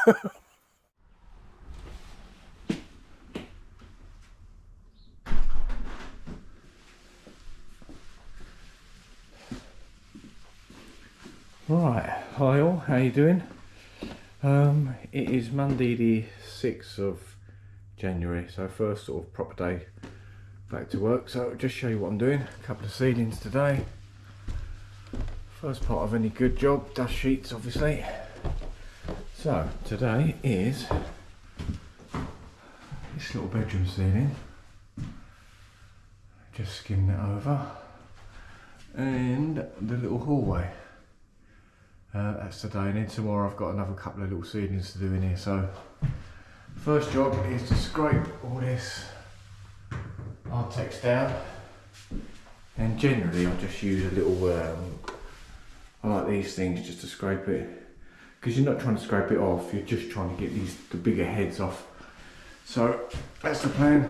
Right, hi all, how you doing? It is Monday the 6th of January, so first sort of proper day back to work. So I'll just show you what I'm doing. A couple of ceilings today. First part of any good job, dust sheets obviously. So today is this little bedroom ceiling. Just skimming it over. And the little hallway. That's today, and then tomorrow I've got another couple of little ceilings to do in here. So first job is to scrape all this Artex down, and generally I just use a little I like these things just to scrape it, because you're not trying to scrape it off, you're just trying to get the bigger heads off. So that's the plan.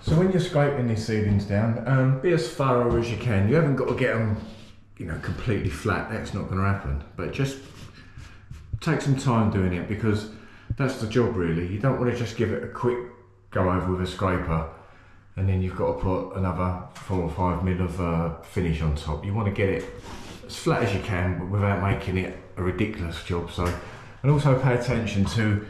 So when you're scraping these ceilings down, be as thorough as you can. You haven't got to get them, completely flat. That's not going to happen. But just take some time doing it, because that's the job really. You don't want to just give it a quick go over with a scraper and then you've got to put another 4 or 5 mil of finish on top. You want to get it as flat as you can, but without making it a ridiculous job. So, and also pay attention to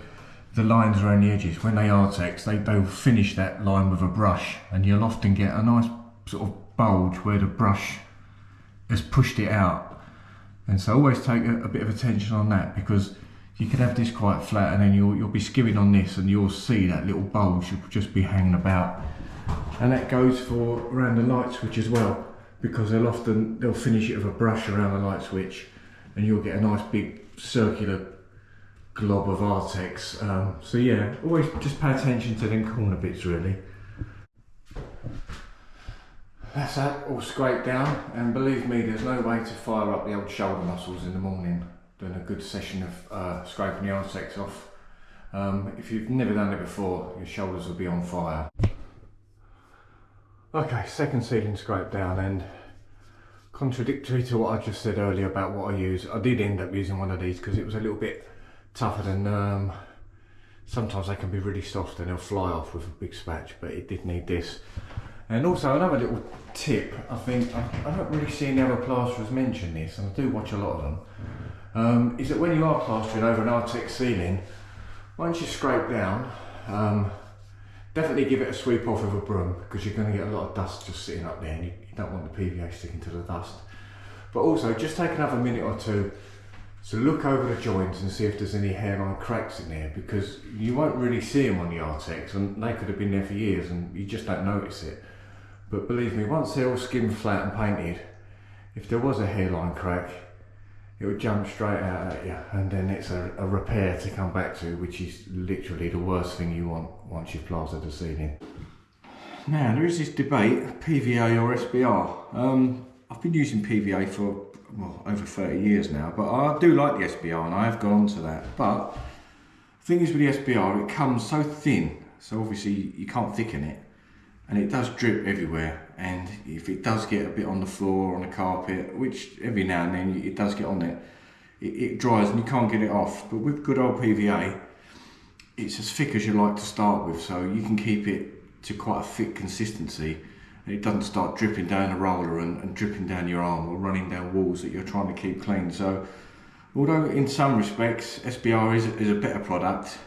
the lines around the edges. When they Artex, they'll finish that line with a brush, and you'll often get a nice sort of bulge where the brush has pushed it out. And so always take a bit of attention on that, because you can have this quite flat and then you'll be skimming on this and you'll see that little bulge will just be hanging about. And that goes for around the light switch as well, because they'll finish it with a brush around the light switch and you'll get a nice big circular glob of Artex. So yeah, always just pay attention to them corner bits really. That's that all scraped down, and believe me, there's no way to fire up the old shoulder muscles in the morning doing a good session of scraping the Artex off. If you've never done it before, your shoulders will be on fire. Okay, second ceiling scraped down, and contradictory to what I just said earlier about what I use, I did end up using one of these because it was a little bit tougher than, sometimes they can be really soft and they'll fly off with a big spatch, but it did need this. And also another little tip, I think, I don't really see any other plasterers mention this, and I do watch a lot of them, is that when you are plastering over an Artex ceiling, once you scrape down, definitely give it a sweep off with a broom, because you're going to get a lot of dust just sitting up there and you don't want the PVA sticking to the dust. But also just take another minute or two to look over the joints and see if there's any hairline cracks in there, because you won't really see them on the Artex, and they could have been there for years and you just don't notice it. But believe me, once they're all skimmed flat and painted, if there was a hairline crack, it would jump straight out at you, and then it's a repair to come back to, which is literally the worst thing you want once you've plastered the ceiling. Now, there is this debate, PVA or SBR. I've been using PVA for over 30 years now, but I do like the SBR and I have gone on to that. But the thing is with the SBR, it comes so thin, so obviously you can't thicken it, and it does drip everywhere. And if it does get a bit on the floor, on the carpet, which every now and then it does get on there, it dries and you can't get it off. But with good old PVA, it's as thick as you like to start with, so you can keep it to quite a thick consistency. And it doesn't start dripping down a roller and dripping down your arm or running down walls that you're trying to keep clean. So although in some respects SBR is a better product,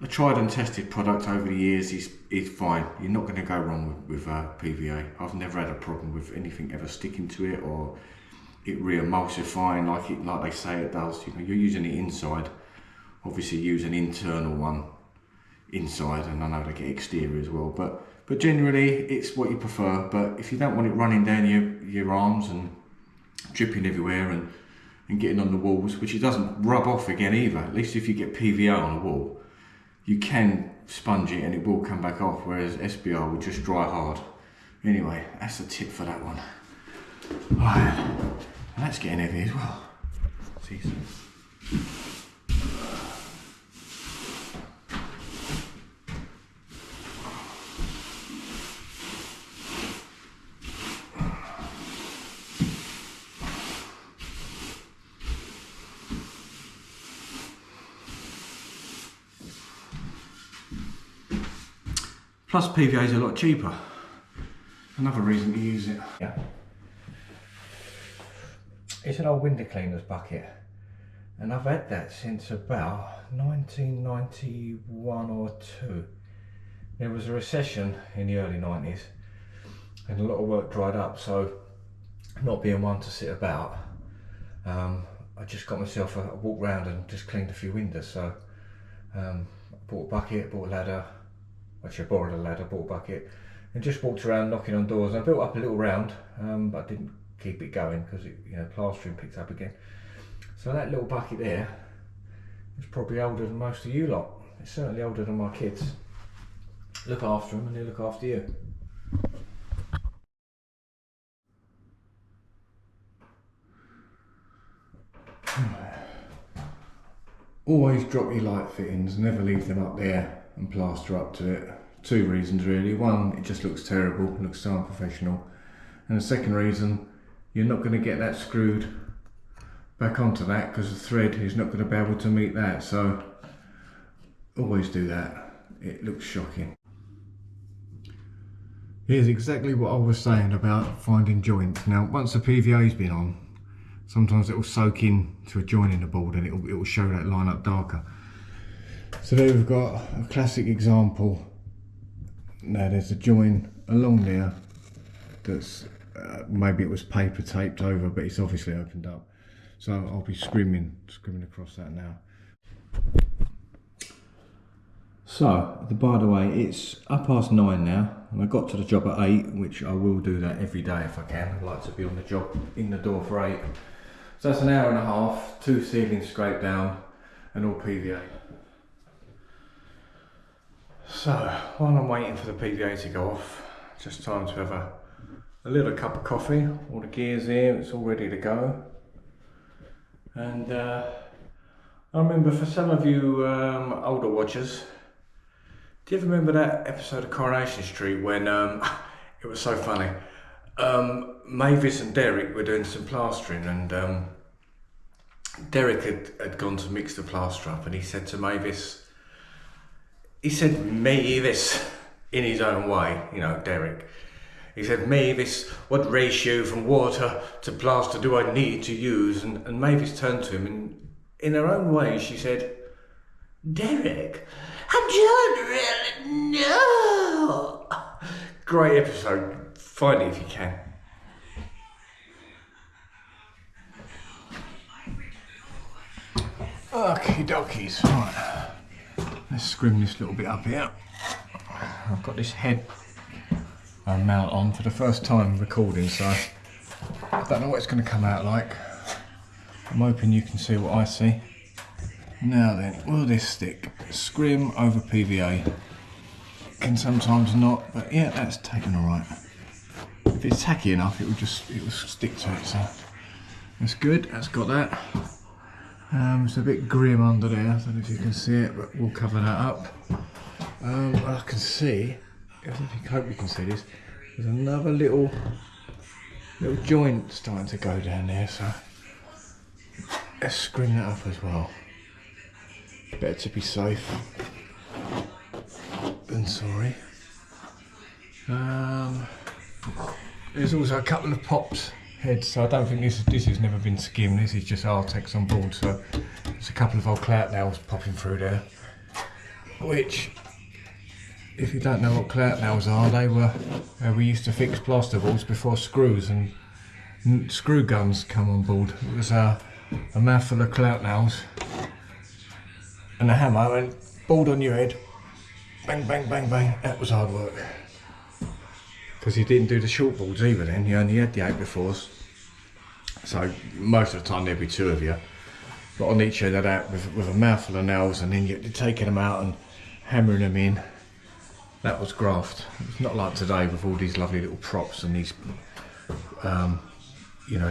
a tried and tested product over the years is fine. You're not going to go wrong with PVA. I've never had a problem with anything ever sticking to it or it re-emulsifying like they say it does. You're using it inside. Obviously use an internal one inside, and I know they get exterior as well, but generally it's what you prefer. But if you don't want it running down your arms and dripping everywhere and getting on the walls, which it doesn't rub off again either, at least if you get PVA on a wall, you can sponge it and it will come back off, whereas SBR will just dry hard. Anyway, that's the tip for that one. Right, and that's getting heavy as well. See, Plus PVA is a lot cheaper. Another reason to use it. Yeah. It's an old window cleaner's bucket, and I've had that since about 1991 or 2. There was a recession in the early 90s and a lot of work dried up, so not being one to sit about, I just got myself a walk round and just cleaned a few windows. So I bought a bucket, bought a ladder, actually I borrowed a ladder, bought a bucket, and just walked around knocking on doors. I built up a little round, but I didn't keep it going because plastering picked up again. So that little bucket there is probably older than most of you lot. It's certainly older than my kids. Look after them and they look after you. Always drop your light fittings, never leave them up there and plaster up to it. 2 reasons really. One, it just looks terrible, it looks so unprofessional. And the second reason, you're not going to get that screwed back onto that because the thread is not going to be able to meet that. So always do that. It looks shocking. Here's exactly what I was saying about finding joints. Now, once the PVA's been on, sometimes it will soak in to a joint in the board and it will show that line up darker. So there we've got a classic example. Now there's a joint along there that's maybe it was paper taped over, but it's obviously opened up. So I'll be scrimming across that now. So, by the way, it's 9:30 now, and I got to the job at 8, which I will do that every day if I can. I'd like to be on the job in the door for 8. So that's an hour and a half, 2 ceilings scraped down, and all PVA. So, while I'm waiting for the PVA to go off, just time to have a little cup of coffee. All the gear's here, it's all ready to go. And I remember for some of you older watchers, do you ever remember that episode of Coronation Street when, it was so funny, Mavis and Derek were doing some plastering, and Derek had gone to mix the plaster up, and he said to Mavis, Mavis, in his own way, Derek, he said, Mavis, what ratio from water to plaster do I need to use? And Mavis turned to him, and in her own way she said, Derek, I don't really know. Great episode. Find it if you can. Okie dokies. Right. Let's scrim this little bit up here. I've got this head mount on for the first time recording, so I don't know what it's going to come out like. I'm hoping you can see what I see. Now then, will this stick? Scrim over PVA. Can sometimes not, but yeah, that's taken alright. If it's tacky enough, it will stick to it, so that's good. That's got that. It's a bit grim under there, I don't know if you can see it, but we'll cover that up. I can see, I hope you can see this, there's another little joint starting to go down there, so let's scrim that up as well. Better to be safe than sorry. There's also a couple of pops heads, so I don't think this has never been skimmed. This is just Artex on board, so there's a couple of old clout nails popping through there, which, if you don't know what clout nails are, they were where we used to fix plaster boards before screws and screw guns come on board. It was a mouthful of clout nails and a hammer and board on your head, bang bang bang bang. That was hard work, because you didn't do the short boards either then, you only had the 8x4s, so most of the time there'd be 2 of you, but on each end of that with a mouthful of nails, and then you're taking them out and hammering them in. That was graft. It's not like today with all these lovely little props and these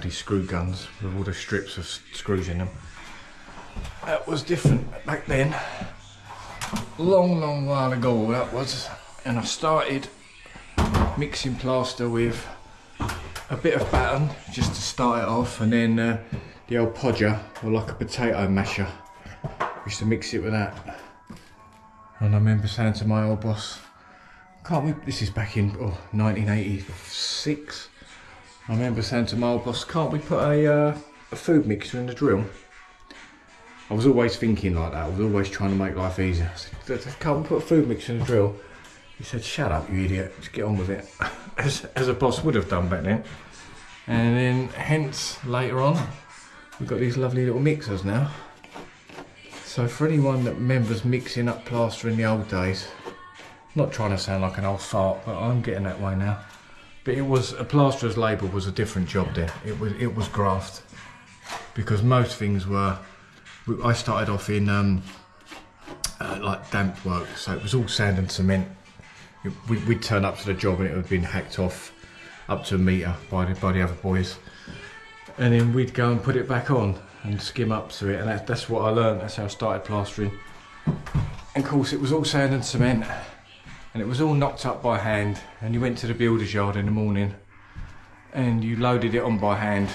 these screw guns with all the strips of screws in them. That was different back then. Long while ago that was, and I started mixing plaster with a bit of batten just to start it off, and then the old podger, or like a potato masher. I used to mix it with that. And I remember saying to my old boss, Can't we, this is back in 1986. I remember saying to my old boss, can't we put a food mixer in the drill? I was always thinking like that. I was always trying to make life easier. I said, can't we put a food mixer in the drill? He said, shut up, you idiot, just get on with it. as a boss would have done back then. And then, hence, later on, we've got these lovely little mixers now. So for anyone that remembers mixing up plaster in the old days, not trying to sound like an old fart, but I'm getting that way now. But it was, a plasterer's labour was a different job then. It was graft. Because most things were, I started off in like damp work, so it was all sand and cement. We'd turn up to the job and it would have been hacked off up to a metre by the other boys. And then we'd go and put it back on and skim up to it, and that's what I learned. That's how I started plastering. And of course it was all sand and cement, and it was all knocked up by hand, and you went to the builder's yard in the morning and you loaded it on by hand.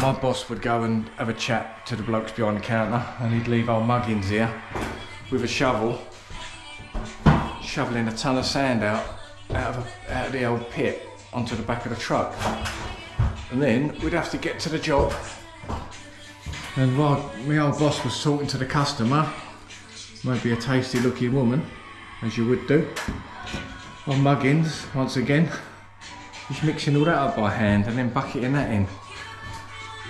My boss would go and have a chat to the blokes behind the counter, and he'd leave old Muggins here with a shovel, shoveling a ton of sand out of the old pit onto the back of the truck. And then we'd have to get to the job, and while my old boss was talking to the customer, maybe a tasty looking woman, as you would do, on Muggins, once again, he's mixing all that up by hand and then bucketing that in.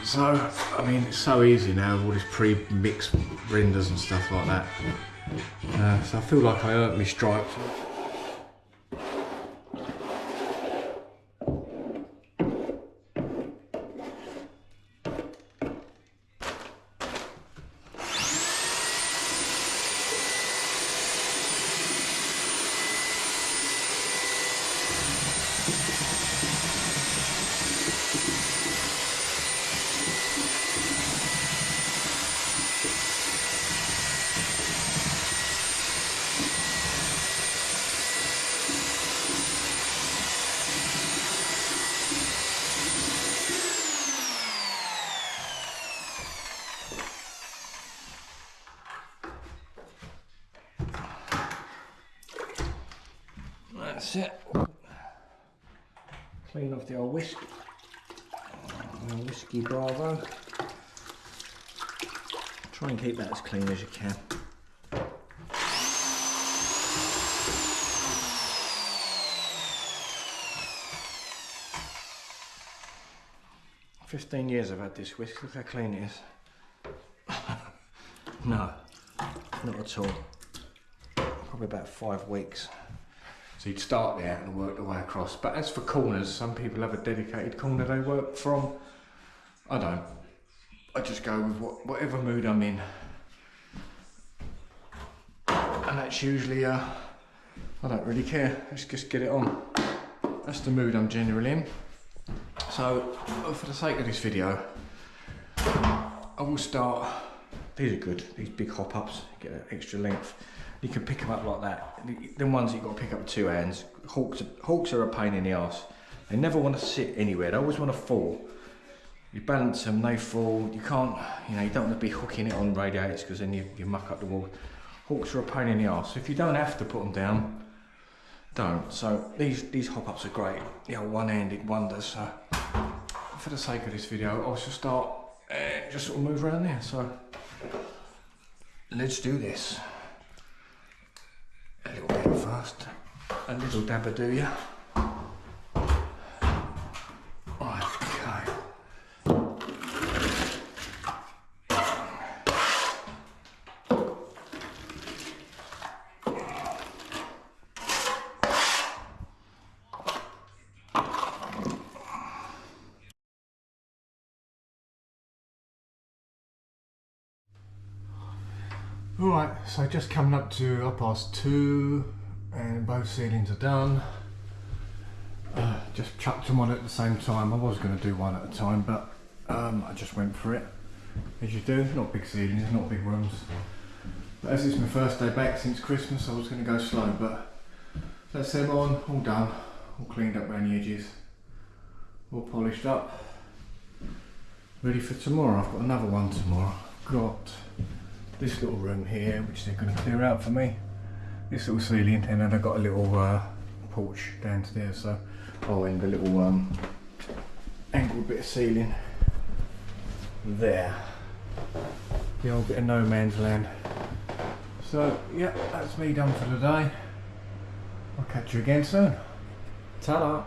So, I mean, it's so easy now with all this pre-mixed renders and stuff like that. So I feel like I earned my stripes. That's it. Clean off the old whiskey. Whiskey Bravo. Try and keep that as clean as you can. "15 years I've had this whiskey, look how clean it is." No, not at all. Probably about 5 weeks. So you'd start there and work the way across. But as for corners, some people have a dedicated corner they work from. I don't. I just go with whatever mood I'm in. And that's usually, I don't really care. Let's just get it on. That's the mood I'm generally in. So, for the sake of this video, I will start. These are good, these big hop ups, get an extra length. You can pick them up like that. The ones you've got to pick up with 2 hands. Hawks are a pain in the arse. They never want to sit anywhere, they always want to fall. You balance them, they fall. You can't, you don't want to be hooking it on radiators because then you muck up the wall. Hawks are a pain in the arse. So if you don't have to put them down, don't. So these hop ups are great. One-handed wonders. So for the sake of this video, I'll just start just sort of move around there. So let's do this. A little bit first, a little dabber do ya? Right, okay. Alright, so just coming up to 2:30 and both ceilings are done. Just chucked them on at the same time. I was going to do one at a time, but I just went for it, as you do. Not big ceilings, not big rooms. But as it's my first day back since Christmas, I was going to go slow, but that's them on, all done, all cleaned up around the edges, all polished up, ready for tomorrow. I've got another one tomorrow. Got this little room here, which they're going to clear out for me. this little ceiling, and then I've got a little porch downstairs, so I'll end a little angled bit of ceiling there. The old bit of no man's land. So yeah, that's me done for today. I'll catch you again soon. Ta-da!